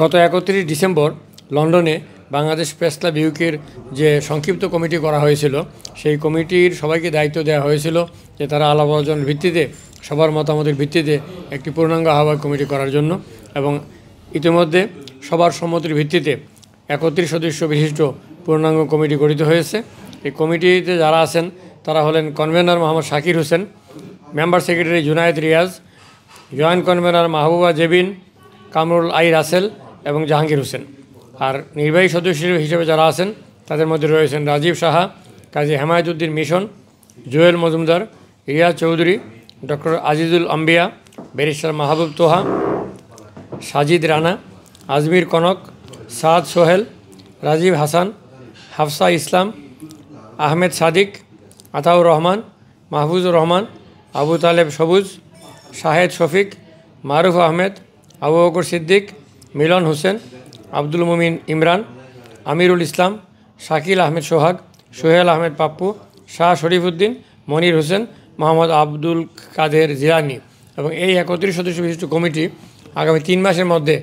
গত 31 ডিসেম্বর লন্ডনে Bangladesh press club ইউকের যে সংক্ষিপ্ত কমিটি করা হয়েছিল, সেই কমিটির সবাইকে দায়িত্ব দেওয়া হয়েছিল যে তারা আলাপ আলোচনার ভিত্তিতে, সবার মতামতের ভিত্তিতে একটি পূর্ণাঙ্গ আহ্বায়ক কমিটি করার জন্য, এবং ইতিমধ্যে সবার সম্মতির ভিত্তিতে 31 সদস্য বিশিষ্ট পূর্ণাঙ্গ কমিটি গঠিত হয়েছে। এই কমিটিতে যারা আছেন তারা হলেন convenor Mohammad Shakir Hossain, member secretary Junayed Riyaz, joint convenor Mahbuba Jebin, Kamrul I Rasel এবং জাহাঙ্গীর হোসেন। আর নির্বাহী সদস্য হিসেবে যারা আছেন তাদের মধ্যে রয়েছেন রাজীব সাহা, কাজী হেমায়তুদ্দিন মিশন, জুয়েল মজুমদার, রিয়া চৌধুরী, ডক্টর আজিজুল আম্বিয়া, ব্যারিস্টার মাহবুব তোহা, সাজিদ রানা, আজমির কনক, সাদ সোহেল, রাজীব হাসান, হাফসা ইসলাম, আহমেদ সাদিক, আতাউর রহমান, মাহফুজুর রহমান, আবু তালেব সবুজ, শাহেদ শফিক, মারুফ আহমেদ, আবু বকর সিদ্দিক, মিলন হোসেন, আব্দুল মুমিন ইমরান, আমিরুল ইসলাম, শাকিল আহমেদ সোহাগ, সোহেল আহমেদ পাপ্পু, শাহ শরীফুদ্দিন, মনির হোসেন, মোহাম্মদ আব্দুল কাদের জিলানি। এবং এই 31 সদস্য বিশিষ্ট কমিটি আগামী 3 মাসের মধ্যে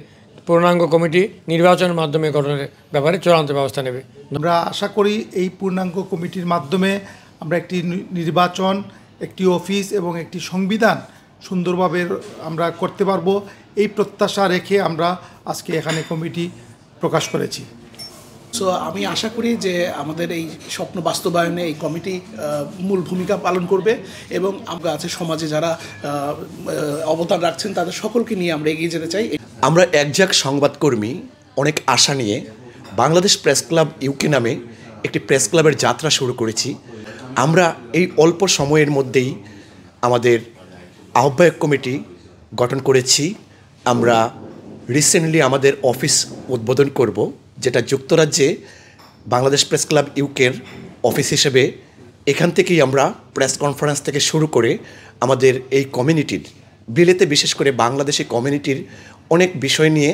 পূর্ণাঙ্গ কমিটি নির্বাচনের মাধ্যমে গঠনের ব্যাপারে চূড়ান্ত ব্যবস্থা নেবে। আমরা আশা করি এই পূর্ণাঙ্গ কমিটির মাধ্যমে আমরা একটি নির্বাচন, একটি অফিস এবং একটি সংবিধান সুন্দরভাবে আমরা করতে পারবো, এই প্রত্যাশা রেখে আমরা আজকে এখানে কমিটি প্রকাশ করেছি। সো আমি আশা করি যে আমাদের এই স্বপ্ন বাস্তবায়নে এই কমিটি মূল ভূমিকা পালন করবে এবং আমরা আছে সমাজে যারা অবদান রাখছেন তাদের সকলকে নিয়ে আমরা এগিয়ে যেতে চাই। আমরা একঝাঁক সংবাদকর্মী অনেক আশা নিয়ে বাংলাদেশ প্রেস ক্লাব ইউকে নামে একটি প্রেস ক্লাবের যাত্রা শুরু করেছি। আমরা এই অল্প সময়ের মধ্যেই আমাদের আহ্বায়ক কমিটি গঠন করেছি। আমরা রিসেন্টলি আমাদের অফিস উদ্বোধন করব, যেটা যুক্তরাজ্যে বাংলাদেশ প্রেস ক্লাব ইউকের অফিস হিসেবে। এখান থেকেই আমরা প্রেস কনফারেন্স থেকে শুরু করে আমাদের এই কমিউনিটির বিলেতে, বিশেষ করে বাংলাদেশি কমিউনিটির অনেক বিষয় নিয়ে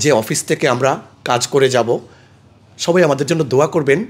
যে অফিস থেকে আমরা কাজ করে যাব। সবাই আমাদের জন্য দোয়া করবেন।